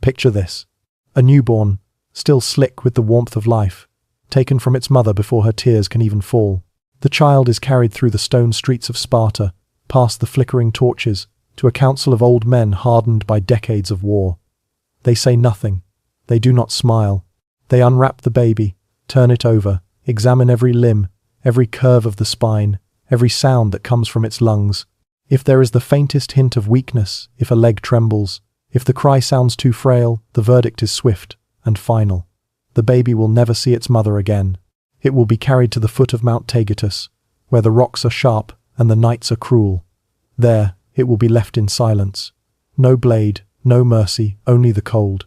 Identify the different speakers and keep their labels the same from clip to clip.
Speaker 1: Picture this. A newborn, still slick with the warmth of life, taken from its mother before her tears can even fall. The child is carried through the stone streets of Sparta, past the flickering torches, to a council of old men hardened by decades of war. They say nothing. They do not smile. They unwrap the baby, turn it over, examine every limb, every curve of the spine, every sound that comes from its lungs. If there is the faintest hint of weakness, if a leg trembles, if the cry sounds too frail, the verdict is swift and final. The baby will never see its mother again. It will be carried to the foot of Mount Taygetus, where the rocks are sharp and the nights are cruel. There, it will be left in silence. No blade, no mercy, only the cold.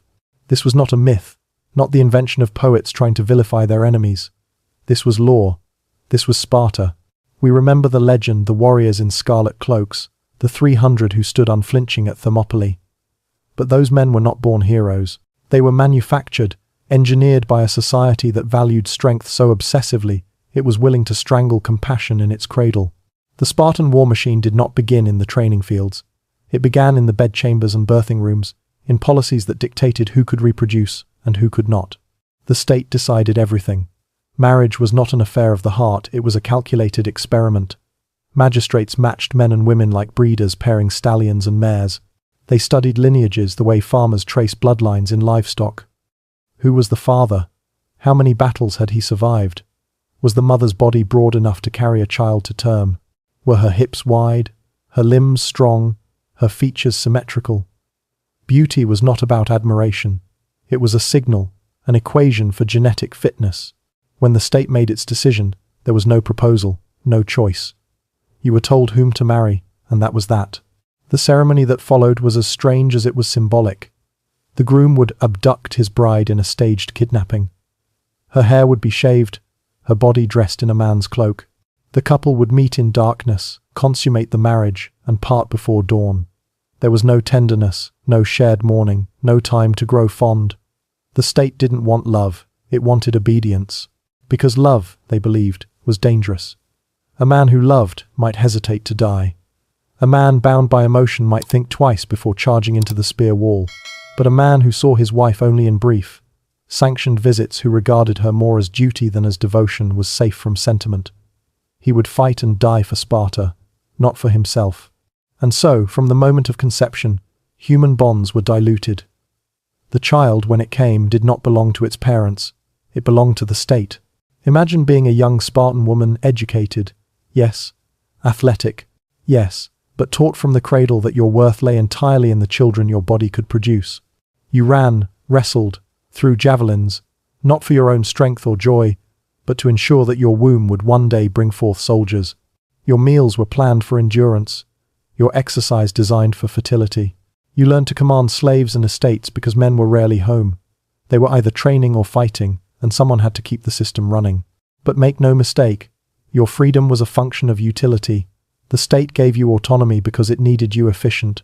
Speaker 1: This was not a myth, not the invention of poets trying to vilify their enemies. This was law. This was Sparta. We remember the legend, the warriors in scarlet cloaks, the 300 who stood unflinching at Thermopylae. But those men were not born heroes. They were manufactured, engineered by a society that valued strength so obsessively it was willing to strangle compassion in its cradle. The Spartan war machine did not begin in the training fields. It began in the bedchambers and birthing rooms, in policies that dictated who could reproduce and who could not. The state decided everything. Marriage was not an affair of the heart, it was a calculated experiment. Magistrates matched men and women like breeders pairing stallions and mares. They studied lineages the way farmers trace bloodlines in livestock. Who was the father? How many battles had he survived? Was the mother's body broad enough to carry a child to term? Were her hips wide, her limbs strong, her features symmetrical? Beauty was not about admiration. It was a signal, an equation for genetic fitness. When the state made its decision, there was no proposal, no choice. You were told whom to marry, and that was that. The ceremony that followed was as strange as it was symbolic. The groom would abduct his bride in a staged kidnapping. Her hair would be shaved, her body dressed in a man's cloak. The couple would meet in darkness, consummate the marriage, and part before dawn. There was no tenderness, no shared mourning, no time to grow fond. The state didn't want love, it wanted obedience. Because love, they believed, was dangerous. A man who loved might hesitate to die. A man bound by emotion might think twice before charging into the spear wall. But a man who saw his wife only in brief, sanctioned visits, who regarded her more as duty than as devotion, was safe from sentiment. He would fight and die for Sparta, not for himself. And so, from the moment of conception, human bonds were diluted. The child, when it came, did not belong to its parents. It belonged to the state. Imagine being a young Spartan woman, educated, yes, athletic, yes, but taught from the cradle that your worth lay entirely in the children your body could produce. You ran, wrestled, threw javelins, not for your own strength or joy, but to ensure that your womb would one day bring forth soldiers. Your meals were planned for endurance, your exercise designed for fertility. You learned to command slaves and estates because men were rarely home. They were either training or fighting, and someone had to keep the system running. But make no mistake, your freedom was a function of utility. The state gave you autonomy because it needed you efficient.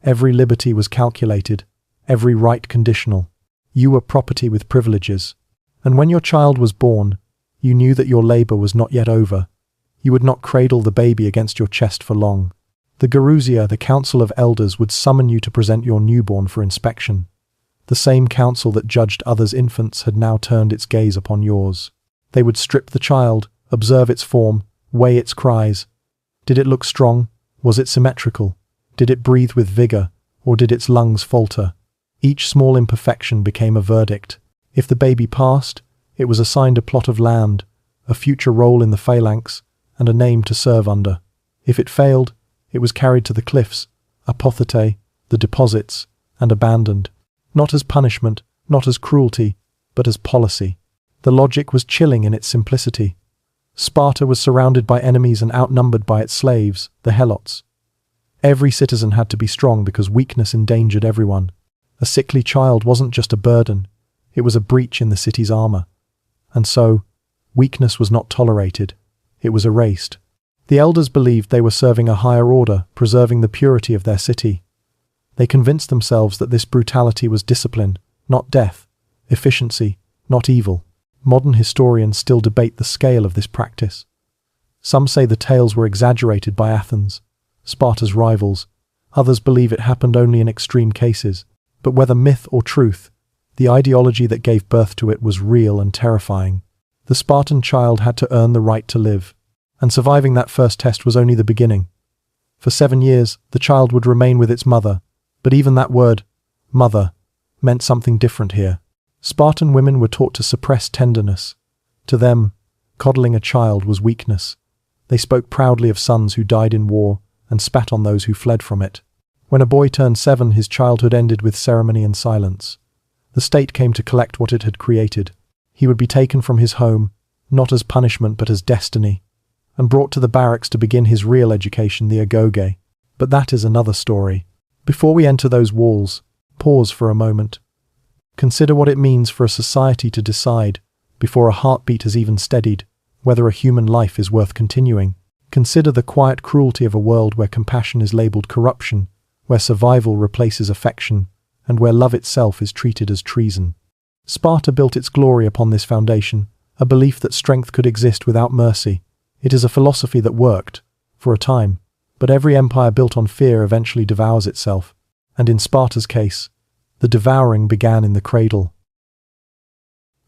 Speaker 1: Every liberty was calculated, every right conditional. You were property with privileges. And when your child was born, you knew that your labor was not yet over. You would not cradle the baby against your chest for long. The Gerousia, the council of elders, would summon you to present your newborn for inspection. The same council that judged others' infants had now turned its gaze upon yours. They would strip the child, observe its form, weigh its cries. Did it look strong? Was it symmetrical? Did it breathe with vigor, or did its lungs falter? Each small imperfection became a verdict. If the baby passed, it was assigned a plot of land, a future role in the phalanx, and a name to serve under. If it failed, it was carried to the cliffs, apothete, the deposits, and abandoned. Not as punishment, not as cruelty, but as policy. The logic was chilling in its simplicity. Sparta was surrounded by enemies and outnumbered by its slaves, the helots. Every citizen had to be strong because weakness endangered everyone. A sickly child wasn't just a burden, it was a breach in the city's armor. And so, weakness was not tolerated, it was erased. The elders believed they were serving a higher order, preserving the purity of their city. They convinced themselves that this brutality was discipline, not death, efficiency, not evil. Modern historians still debate the scale of this practice. Some say the tales were exaggerated by Athens, Sparta's rivals. Others believe it happened only in extreme cases. But whether myth or truth, the ideology that gave birth to it was real and terrifying. The Spartan child had to earn the right to live, and surviving that first test was only the beginning. For 7 years, the child would remain with its mother, but even that word, mother, meant something different here. Spartan women were taught to suppress tenderness. To them, coddling a child was weakness. They spoke proudly of sons who died in war and spat on those who fled from it. When a boy turned 7, his childhood ended with ceremony and silence. The state came to collect what it had created. He would be taken from his home, not as punishment but as destiny, and brought to the barracks to begin his real education, the agoge. But that is another story. Before we enter those walls, pause for a moment. Consider what it means for a society to decide, before a heartbeat has even steadied, whether a human life is worth continuing. Consider the quiet cruelty of a world where compassion is labeled corruption, where survival replaces affection, and where love itself is treated as treason. Sparta built its glory upon this foundation, a belief that strength could exist without mercy. It is a philosophy that worked, for a time, but every empire built on fear eventually devours itself, and in Sparta's case, the devouring began in the cradle.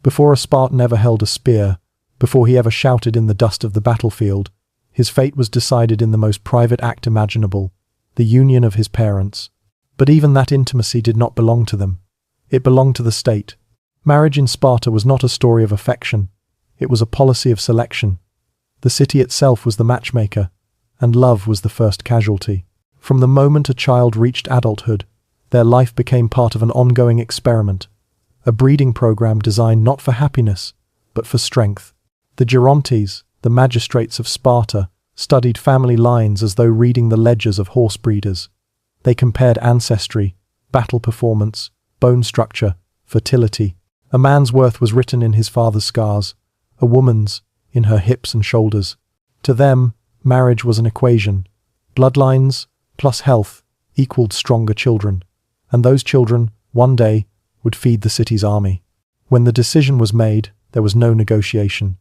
Speaker 1: Before a Spartan ever held a spear, before he ever shouted in the dust of the battlefield, his fate was decided in the most private act imaginable, the union of his parents. But even that intimacy did not belong to them. It belonged to the state. Marriage in Sparta was not a story of affection. It was a policy of selection. The city itself was the matchmaker, and love was the first casualty. From the moment a child reached adulthood, their life became part of an ongoing experiment, a breeding program designed not for happiness, but for strength. The Gerontes, the magistrates of Sparta, studied family lines as though reading the ledgers of horse breeders. They compared ancestry, battle performance, bone structure, fertility. A man's worth was written in his father's scars, a woman's in her hips and shoulders. To them, marriage was an equation. Bloodlines plus health equaled stronger children, and those children, one day, would feed the city's army. When the decision was made, there was no negotiation.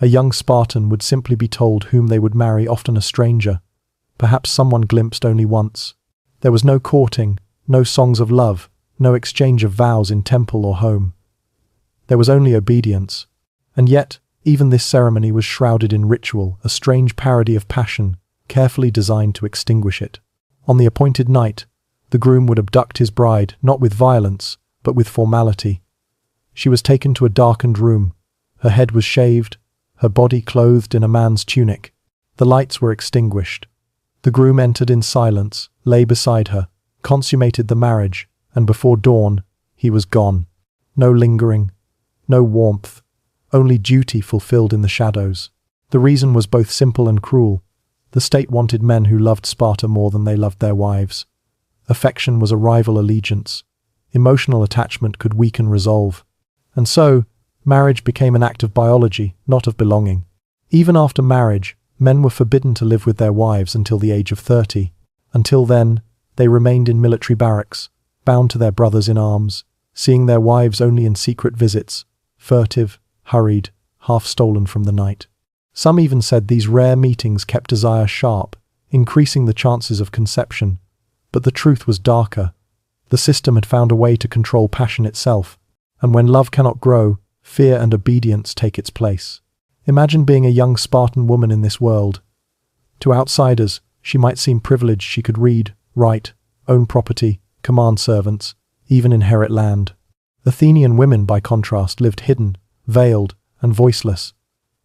Speaker 1: A young Spartan would simply be told whom they would marry, often a stranger, perhaps someone glimpsed only once. There was no courting, no songs of love, no exchange of vows in temple or home. There was only obedience. And yet, even this ceremony was shrouded in ritual, a strange parody of passion, carefully designed to extinguish it. On the appointed night, the groom would abduct his bride, not with violence, but with formality. She was taken to a darkened room. Her head was shaved, her body clothed in a man's tunic. The lights were extinguished. The groom entered in silence, lay beside her, consummated the marriage, and before dawn, he was gone. No lingering, no warmth, only duty fulfilled in the shadows. The reason was both simple and cruel. The state wanted men who loved Sparta more than they loved their wives. Affection was a rival allegiance. Emotional attachment could weaken resolve. And so, marriage became an act of biology, not of belonging. Even after marriage, men were forbidden to live with their wives until the age of 30. Until then, they remained in military barracks, bound to their brothers in arms, seeing their wives only in secret visits, furtive, hurried, half-stolen from the night. Some even said these rare meetings kept desire sharp, increasing the chances of conception. But the truth was darker. The system had found a way to control passion itself, and when love cannot grow, fear and obedience take its place. Imagine being a young Spartan woman in this world. To outsiders, she might seem privileged. She could read, write, own property, command servants, even inherit land. Athenian women, by contrast, lived hidden, veiled, and voiceless.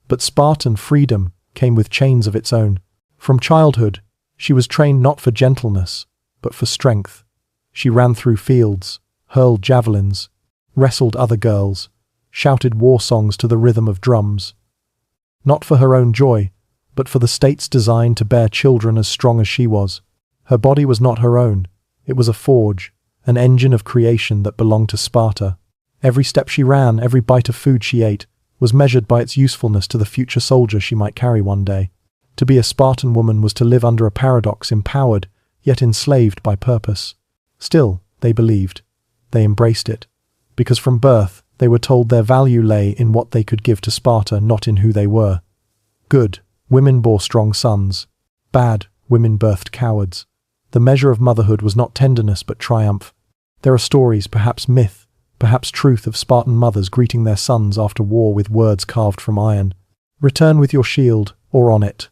Speaker 1: But Spartan freedom came with chains of its own. From childhood, she was trained not for gentleness, but for strength. She ran through fields, hurled javelins, wrestled other girls, shouted war songs to the rhythm of drums. Not for her own joy, but for the state's design to bear children as strong as she was. Her body was not her own. It was a forge, an engine of creation that belonged to Sparta. Every step she ran, every bite of food she ate, was measured by its usefulness to the future soldier she might carry one day. To be a Spartan woman was to live under a paradox, empowered, yet enslaved by purpose. Still, they believed. They embraced it. Because from birth, they were told their value lay in what they could give to Sparta, not in who they were. Good, women bore strong sons. Bad, women birthed cowards. The measure of motherhood was not tenderness but triumph. There are stories, perhaps myth, perhaps truth, of Spartan mothers greeting their sons after war with words carved from iron. Return with your shield, or on it.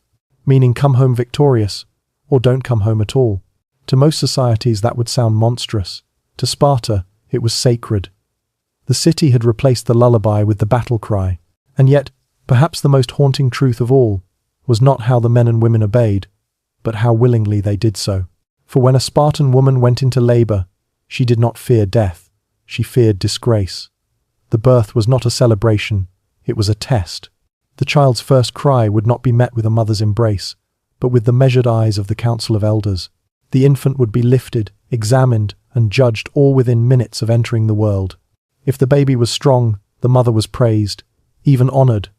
Speaker 1: Meaning come home victorious, or don't come home at all. To most societies that would sound monstrous. To Sparta, it was sacred. The city had replaced the lullaby with the battle cry. And yet, perhaps the most haunting truth of all was not how the men and women obeyed, but how willingly they did so. For when a Spartan woman went into labor, she did not fear death, she feared disgrace. The birth was not a celebration, it was a test. The child's first cry would not be met with a mother's embrace, but with the measured eyes of the council of elders. The infant would be lifted, examined, and judged all within minutes of entering the world. If the baby was strong, the mother was praised, even honored.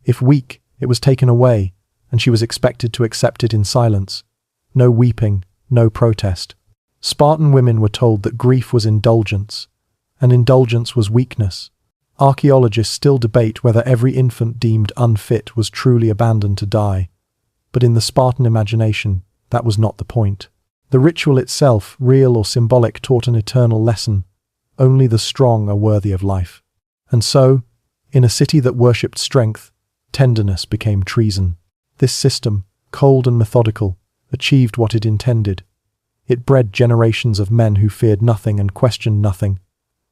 Speaker 1: If weak, it was taken away, and she was expected to accept it in silence. No weeping, no protest. Spartan women were told that grief was indulgence, and indulgence was weakness. Archaeologists still debate whether every infant deemed unfit was truly abandoned to die, but in the Spartan imagination, that was not the point. The ritual itself, real or symbolic, taught an eternal lesson. Only the strong are worthy of life. And so, in a city that worshipped strength, tenderness became treason. This system, cold and methodical, achieved what it intended. It bred generations of men who feared nothing and questioned nothing,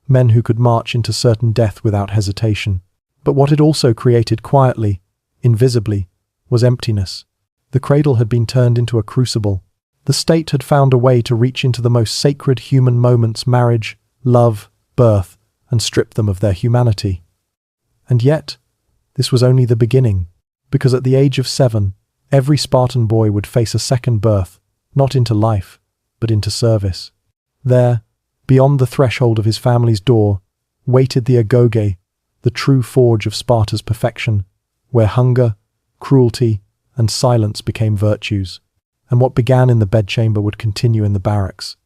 Speaker 1: men who could march into certain death without hesitation. But what it also created quietly, invisibly, was emptiness. The cradle had been turned into a crucible. The state had found a way to reach into the most sacred human moments, marriage, love, birth, and strip them of their humanity. And yet, this was only the beginning, because at the age of 7, every Spartan boy would face a second birth, not into life, but into service. There, beyond the threshold of his family's door, waited the agoge, the true forge of Sparta's perfection, where hunger, cruelty, and silence became virtues, and what began in the bedchamber would continue in the barracks.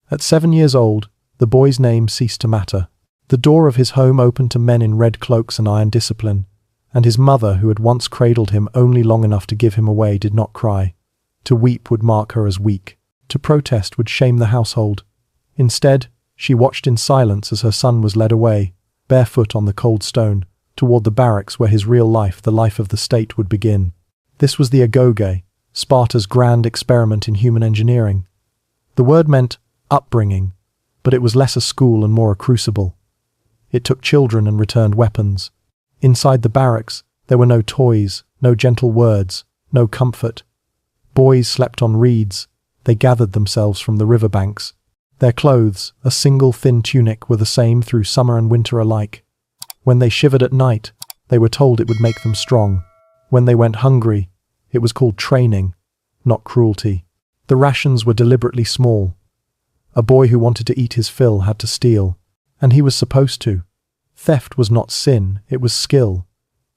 Speaker 1: At 7 years old, the boy's name ceased to matter. The door of his home opened to men in red cloaks and iron discipline, and his mother, who had once cradled him only long enough to give him away, did not cry. To weep would mark her as weak. To protest would shame the household. Instead, she watched in silence as her son was led away, barefoot on the cold stone, toward the barracks where his real life, the life of the state, would begin. This was the agoge, Sparta's grand experiment in human engineering. The word meant upbringing, but it was less a school and more a crucible. It took children and returned weapons. Inside the barracks, there were no toys, no gentle words, no comfort. Boys slept on reeds. They gathered themselves from the riverbanks. Their clothes, a single thin tunic, were the same through summer and winter alike. When they shivered at night, they were told it would make them strong. When they went hungry, it was called training, not cruelty. The rations were deliberately small. A boy who wanted to eat his fill had to steal, and he was supposed to. Theft was not sin, it was skill.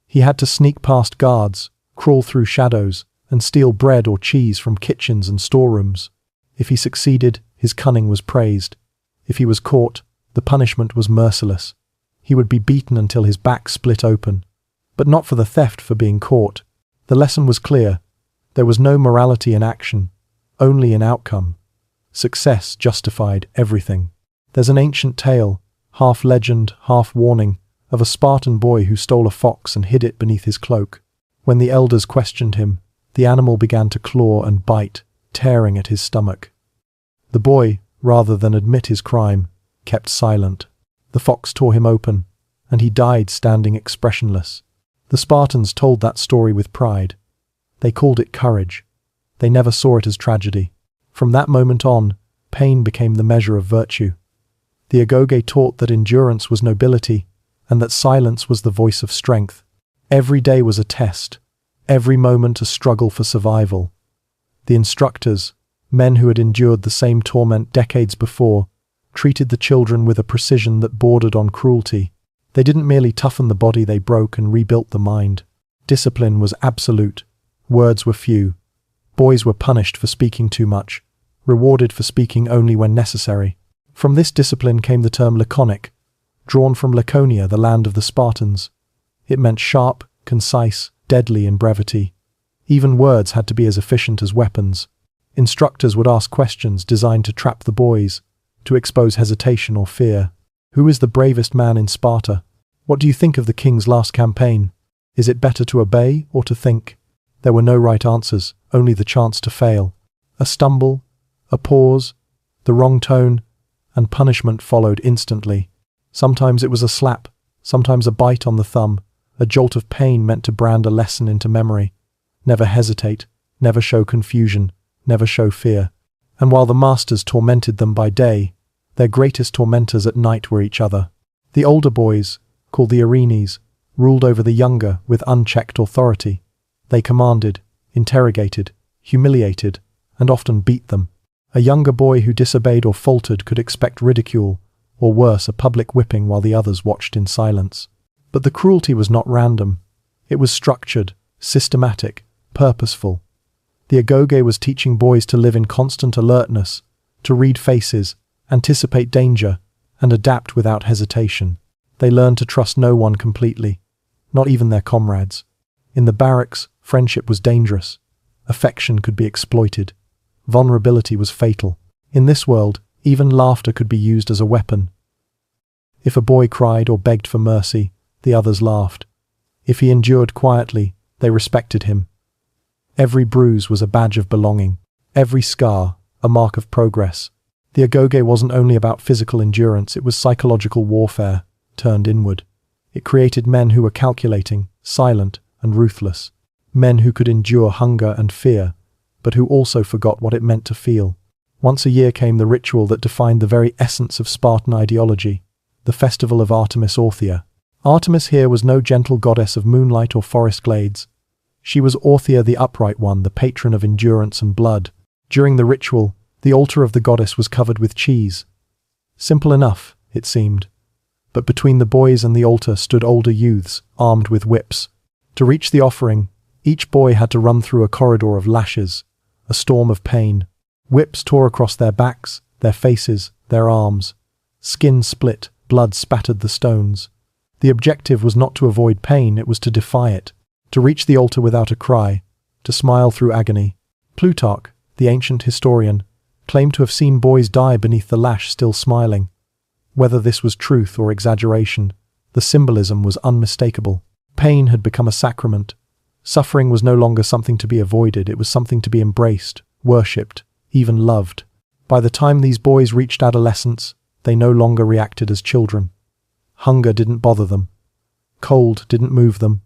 Speaker 1: He had to sneak past guards, crawl through shadows, and steal bread or cheese from kitchens and storerooms. If he succeeded, his cunning was praised. If he was caught, the punishment was merciless. He would be beaten until his back split open. But not for the theft, for being caught. The lesson was clear. There was no morality in action, only in outcome. Success justified everything. There's an ancient tale, half legend, half warning, of a Spartan boy who stole a fox and hid it beneath his cloak. When the elders questioned him, the animal began to claw and bite, tearing at his stomach. The boy, rather than admit his crime, kept silent. The fox tore him open, and he died standing expressionless. The Spartans told that story with pride. They called it courage. They never saw it as tragedy. From that moment on, pain became the measure of virtue. The agoge taught that endurance was nobility, and that silence was the voice of strength. Every day was a test, every moment a struggle for survival. The instructors, men who had endured the same torment decades before, treated the children with a precision that bordered on cruelty. They didn't merely toughen the body, they broke and rebuilt the mind. Discipline was absolute. Words were few. Boys were punished for speaking too much, rewarded for speaking only when necessary. From this discipline came the term laconic, drawn from Laconia, the land of the Spartans. It meant sharp, concise, deadly in brevity. Even words had to be as efficient as weapons. Instructors would ask questions designed to trap the boys, to expose hesitation or fear. Who is the bravest man in Sparta? What do you think of the king's last campaign? Is it better to obey or to think? There were no right answers, only the chance to fail. A stumble, a pause, the wrong tone, and punishment followed instantly. Sometimes it was a slap, sometimes a bite on the thumb, a jolt of pain meant to brand a lesson into memory. Never hesitate, never show confusion, never show fear. And while the masters tormented them by day, their greatest tormentors at night were each other. The older boys, called the Erinyes, ruled over the younger with unchecked authority. They commanded, interrogated, humiliated, and often beat them. A younger boy who disobeyed or faltered could expect ridicule, or worse, a public whipping while the others watched in silence. But the cruelty was not random. It was structured, systematic, purposeful. The agoge was teaching boys to live in constant alertness, to read faces, anticipate danger, and adapt without hesitation. They learned to trust no one completely, not even their comrades. In the barracks, friendship was dangerous. Affection could be exploited. Vulnerability was fatal. In this world, even laughter could be used as a weapon. If a boy cried or begged for mercy, the others laughed. If he endured quietly, they respected him. Every bruise was a badge of belonging. Every scar, a mark of progress. The agoge wasn't only about physical endurance, it was psychological warfare, turned inward. It created men who were calculating, silent, and ruthless. Men who could endure hunger and fear, but who also forgot what it meant to feel. Once a year came the ritual that defined the very essence of Spartan ideology, the festival of Artemis Orthia. Artemis here was no gentle goddess of moonlight or forest glades. She was Orthia the upright one, the patron of endurance and blood. During the ritual, the altar of the goddess was covered with cheese. Simple enough, it seemed. But between the boys and the altar stood older youths, armed with whips. To reach the offering, each boy had to run through a corridor of lashes, a storm of pain. Whips tore across their backs, their faces, their arms. Skin split, blood spattered the stones. The objective was not to avoid pain, it was to defy it. To reach the altar without a cry, to smile through agony. Plutarch, the ancient historian, claimed to have seen boys die beneath the lash still smiling. Whether this was truth or exaggeration, the symbolism was unmistakable. Pain had become a sacrament. Suffering was no longer something to be avoided, it was something to be embraced, worshipped, even loved. By the time these boys reached adolescence, they no longer reacted as children. Hunger didn't bother them. Cold didn't move them.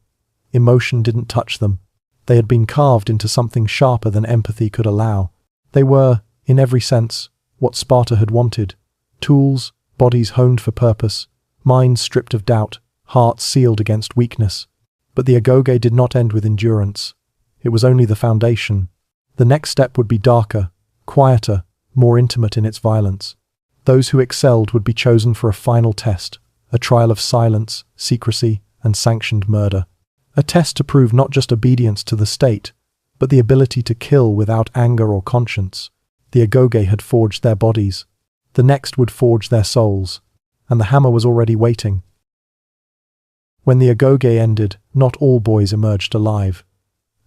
Speaker 1: Emotion didn't touch them. They had been carved into something sharper than empathy could allow. They were, in every sense, what Sparta had wanted. Tools, bodies honed for purpose, minds stripped of doubt, hearts sealed against weakness. But the agoge did not end with endurance. It was only the foundation. The next step would be darker, quieter, more intimate in its violence. Those who excelled would be chosen for a final test, a trial of silence, secrecy, and sanctioned murder. A test to prove not just obedience to the state, but the ability to kill without anger or conscience. The agoge had forged their bodies. The next would forge their souls, and the hammer was already waiting. When the agoge ended, not all boys emerged alive,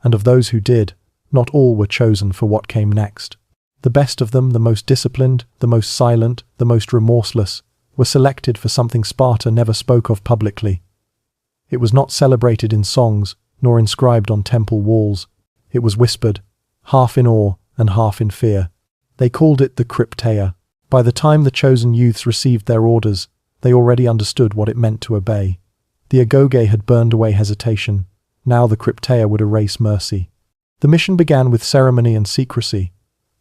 Speaker 1: and of those who did, not all were chosen for what came next. The best of them, the most disciplined, the most silent, the most remorseless, were selected for something Sparta never spoke of publicly. It was not celebrated in songs, nor inscribed on temple walls. It was whispered, half in awe and half in fear. They called it the crypteia. By the time the chosen youths received their orders, they already understood what it meant to obey. The agoge had burned away hesitation. Now the crypteia would erase mercy. The mission began with ceremony and secrecy.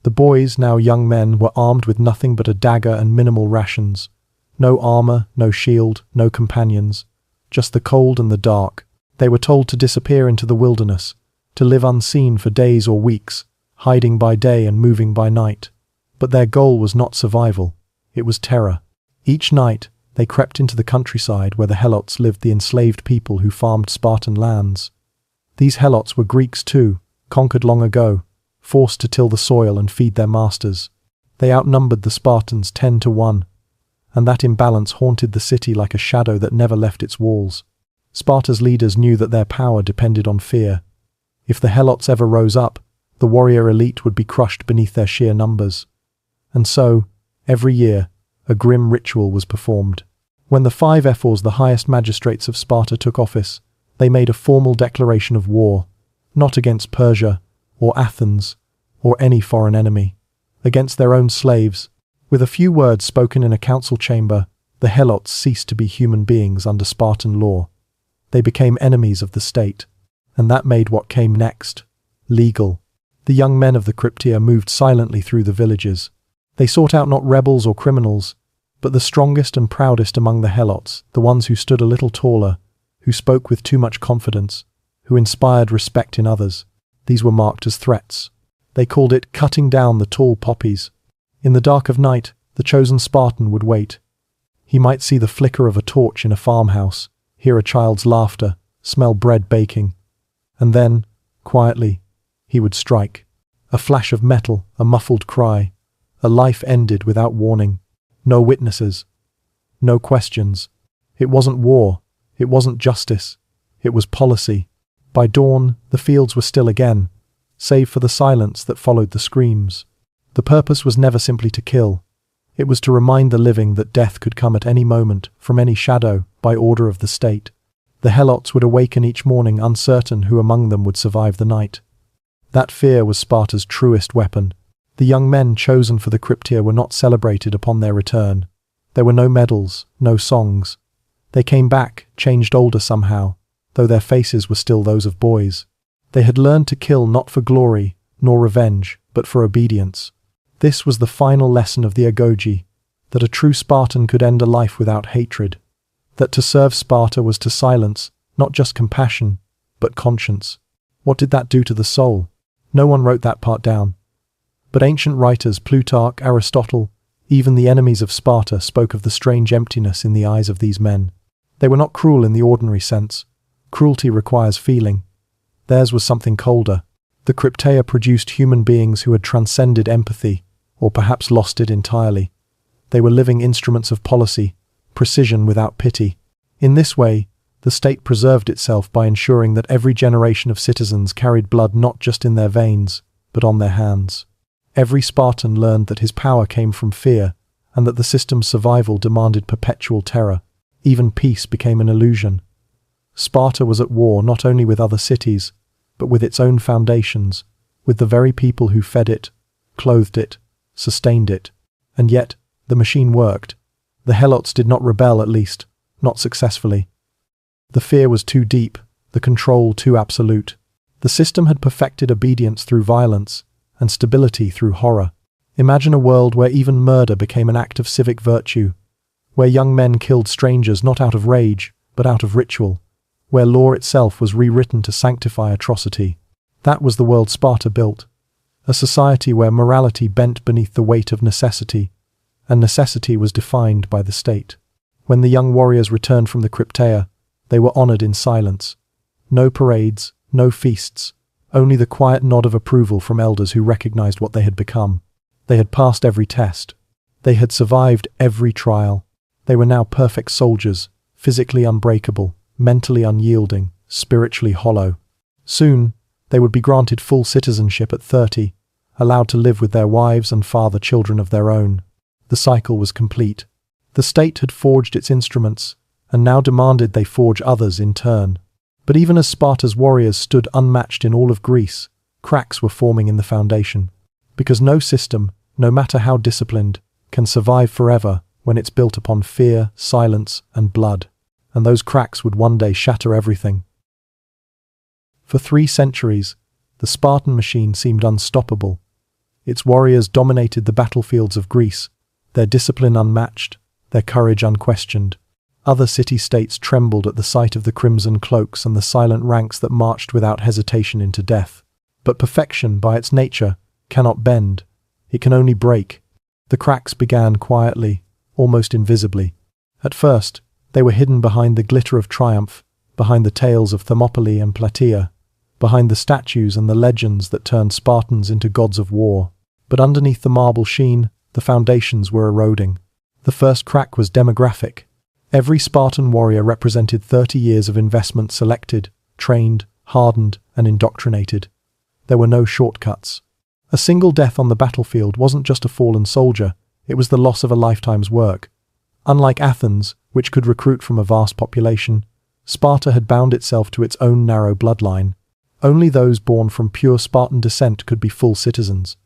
Speaker 1: The boys, now young men, were armed with nothing but a dagger and minimal rations. No armor, no shield, no companions. Just the cold and the dark. They were told to disappear into the wilderness, to live unseen for days or weeks, hiding by day and moving by night. But their goal was not survival, it was terror. Each night, they crept into the countryside where the Helots lived, the enslaved people who farmed Spartan lands. These Helots were Greeks too, conquered long ago, forced to till the soil and feed their masters. They outnumbered the Spartans 10-1, and that imbalance haunted the city like a shadow that never left its walls. Sparta's leaders knew that their power depended on fear. If the Helots ever rose up, the warrior elite would be crushed beneath their sheer numbers. And so, every year, a grim ritual was performed. When the 5 ephors, the highest magistrates of Sparta, took office, they made a formal declaration of war, not against Persia or Athens or any foreign enemy, against their own slaves. With a few words spoken in a council chamber, the helots ceased to be human beings under Spartan law. They became enemies of the state, and that made what came next legal. The young men of the Crypteia moved silently through the villages. They sought out not rebels or criminals, but the strongest and proudest among the helots, the ones who stood a little taller, who spoke with too much confidence, who inspired respect in others. These were marked as threats. They called it cutting down the tall poppies. In the dark of night, the chosen Spartan would wait. He might see the flicker of a torch in a farmhouse, hear a child's laughter, smell bread baking, and then, quietly, he would strike. A flash of metal, a muffled cry. A life ended without warning. No witnesses. No questions. It wasn't war. It wasn't justice. It was policy. By dawn, the fields were still again, save for the silence that followed the screams. The purpose was never simply to kill. It was to remind the living that death could come at any moment, from any shadow, by order of the state. The helots would awaken each morning uncertain who among them would survive the night. That fear was Sparta's truest weapon. The young men chosen for the Crypteia were not celebrated upon their return. There were no medals, no songs. They came back, changed older somehow, though their faces were still those of boys. They had learned to kill not for glory, nor revenge, but for obedience. This was the final lesson of the agoge, that a true Spartan could end a life without hatred, that to serve Sparta was to silence, not just compassion, but conscience. What did that do to the soul? No one wrote that part down. But ancient writers, Plutarch, Aristotle, even the enemies of Sparta, spoke of the strange emptiness in the eyes of these men. They were not cruel in the ordinary sense. Cruelty requires feeling. Theirs was something colder. The Crypteia produced human beings who had transcended empathy, or perhaps lost it entirely. They were living instruments of policy, precision without pity. In this way, the state preserved itself by ensuring that every generation of citizens carried blood not just in their veins, but on their hands. Every Spartan learned that his power came from fear, and that the system's survival demanded perpetual terror. Even peace became an illusion. Sparta was at war not only with other cities, but with its own foundations, with the very people who fed it, clothed it, sustained it. And yet, the machine worked. The helots did not rebel, at least, not successfully. The fear was too deep, the control too absolute. The system had perfected obedience through violence, and stability through horror. Imagine a world where even murder became an act of civic virtue, where young men killed strangers not out of rage, but out of ritual, where law itself was rewritten to sanctify atrocity. That was the world Sparta built, a society where morality bent beneath the weight of necessity, and necessity was defined by the state. When the young warriors returned from the Crypteia, they were honored in silence. No parades, no feasts, only the quiet nod of approval from elders who recognized what they had become. They had passed every test. They had survived every trial. They were now perfect soldiers, physically unbreakable, mentally unyielding, spiritually hollow. Soon, they would be granted full citizenship at 30, allowed to live with their wives and father children of their own. The cycle was complete. The state had forged its instruments, and now demanded they forge others in turn. But even as Sparta's warriors stood unmatched in all of Greece, cracks were forming in the foundation. Because no system, no matter how disciplined, can survive forever when it's built upon fear, silence, and blood. And those cracks would one day shatter everything. For 3 centuries, the Spartan machine seemed unstoppable. Its warriors dominated the battlefields of Greece, their discipline unmatched, their courage unquestioned. Other city-states trembled at the sight of the crimson cloaks and the silent ranks that marched without hesitation into death. But perfection, by its nature, cannot bend. It can only break. The cracks began quietly, almost invisibly. At first, they were hidden behind the glitter of triumph, behind the tales of Thermopylae and Plataea, behind the statues and the legends that turned Spartans into gods of war. But underneath the marble sheen, the foundations were eroding. The first crack was demographic. Every Spartan warrior represented 30 years of investment selected, trained, hardened, and indoctrinated. There were no shortcuts. A single death on the battlefield wasn't just a fallen soldier, It was the loss of a lifetime's work. Unlike Athens, which could recruit from a vast population, Sparta had bound itself to its own narrow bloodline. Only those born from pure Spartan descent could be full citizens,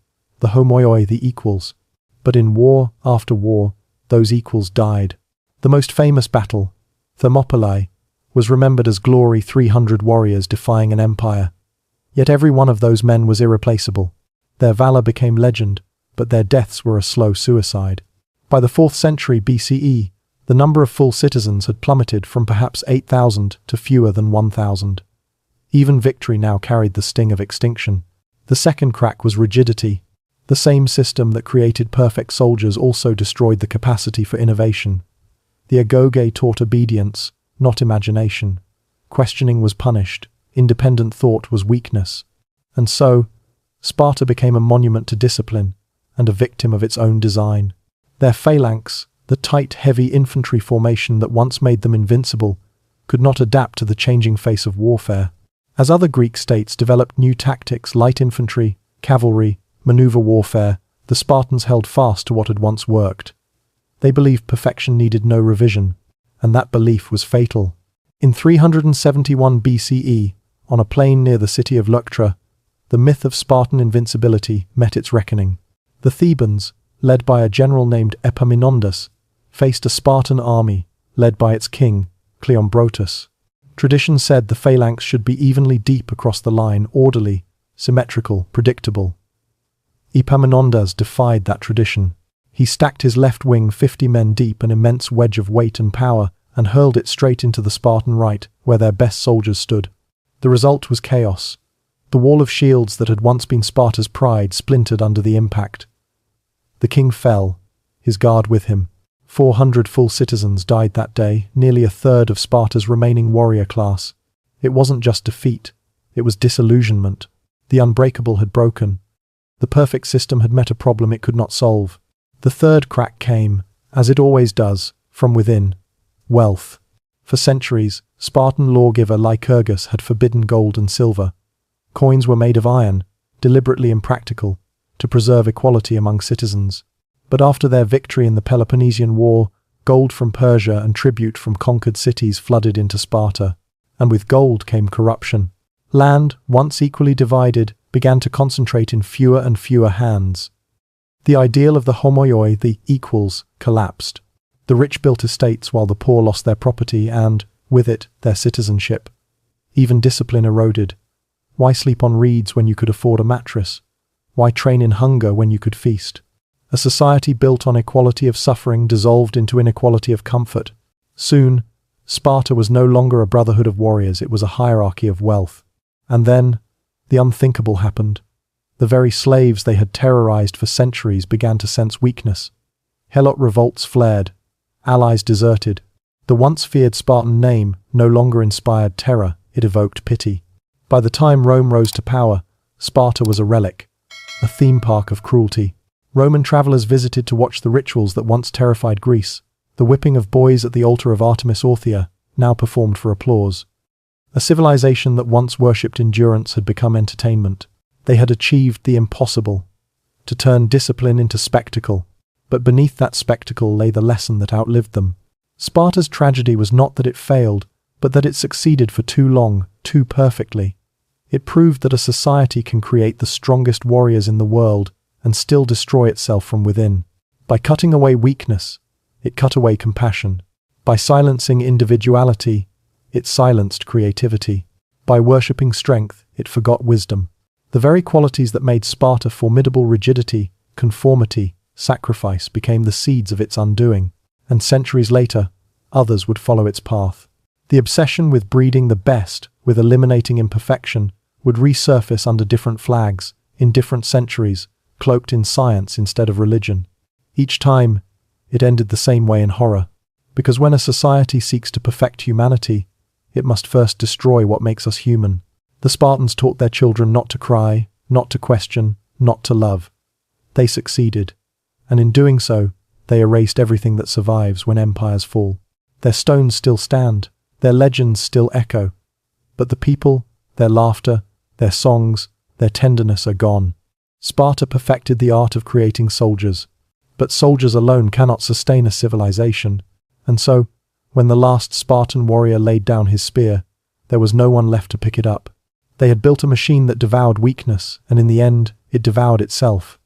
Speaker 1: the homoioi, the equals. But in war after war, those equals died. The most famous battle, Thermopylae, was remembered as glory, 300 warriors defying an empire. Yet every one of those men was irreplaceable. Their valor became legend, but their deaths were a slow suicide. By the 4th century BCE, the number of full citizens had plummeted from perhaps 8,000 to fewer than 1,000. Even victory now carried the sting of extinction. The second crack was rigidity. The same system that created perfect soldiers also destroyed the capacity for innovation. The agoge taught obedience, not imagination. Questioning was punished. Independent thought was weakness. And so, Sparta became a monument to discipline and a victim of its own design. Their phalanx, the tight, heavy infantry formation that once made them invincible, could not adapt to the changing face of warfare. As other Greek states developed new tactics, light infantry, cavalry, maneuver warfare, the Spartans held fast to what had once worked. They believed perfection needed no revision, and that belief was fatal. In 371 BCE, on a plain near the city of Leuctra, the myth of Spartan invincibility met its reckoning. The Thebans, led by a general named Epaminondas, faced a Spartan army led by its king, Cleombrotus. Tradition said the phalanx should be evenly deep across the line, orderly, symmetrical, predictable. Epaminondas defied that tradition. He stacked his left wing 50 men deep, an immense wedge of weight and power, and hurled it straight into the Spartan right, where their best soldiers stood. The result was chaos. The wall of shields that had once been Sparta's pride splintered under the impact. The king fell, his guard with him. 400 full citizens died that day, nearly a third of Sparta's remaining warrior class. It wasn't just defeat, it was disillusionment. The unbreakable had broken. The perfect system had met a problem it could not solve. The third crack came, as it always does, from within. Wealth. For centuries, Spartan lawgiver Lycurgus had forbidden gold and silver. Coins were made of iron, deliberately impractical, to preserve equality among citizens. But after their victory in the Peloponnesian War, gold from Persia and tribute from conquered cities flooded into Sparta. And with gold came corruption. Land, once equally divided, began to concentrate in fewer and fewer hands. The ideal of the homoioi, the equals, collapsed. The rich built estates while the poor lost their property and, with it, their citizenship. Even discipline eroded. Why sleep on reeds when you could afford a mattress? Why train in hunger when you could feast? A society built on equality of suffering dissolved into inequality of comfort. Soon, Sparta was no longer a brotherhood of warriors, it was a hierarchy of wealth. And then, the unthinkable happened. The very slaves they had terrorized for centuries began to sense weakness. Helot revolts flared. Allies deserted. The once feared Spartan name no longer inspired terror, it evoked pity. By the time Rome rose to power, Sparta was a relic, a theme park of cruelty. Roman travelers visited to watch the rituals that once terrified Greece. The whipping of boys at the altar of Artemis Orthia, now performed for applause. A civilization that once worshipped endurance had become entertainment. They had achieved the impossible, to turn discipline into spectacle. But beneath that spectacle lay the lesson that outlived them. Sparta's tragedy was not that it failed, but that it succeeded for too long, too perfectly. It proved that a society can create the strongest warriors in the world and still destroy itself from within. By cutting away weakness, it cut away compassion. By silencing individuality, it silenced creativity. By worshipping strength, it forgot wisdom. The very qualities that made Sparta formidable, rigidity, conformity, sacrifice, became the seeds of its undoing. And centuries later, others would follow its path. The obsession with breeding the best, with eliminating imperfection, would resurface under different flags, in different centuries, cloaked in science instead of religion. Each time, it ended the same way in horror. Because when a society seeks to perfect humanity, it must first destroy what makes us human. The Spartans taught their children not to cry, not to question, not to love. They succeeded, and in doing so, they erased everything that survives when empires fall. Their stones still stand, their legends still echo, but the people, their laughter, their songs, their tenderness are gone. Sparta perfected the art of creating soldiers. But soldiers alone cannot sustain a civilization. And so, when the last Spartan warrior laid down his spear, there was no one left to pick it up. They had built a machine that devoured weakness, and in the end, it devoured itself.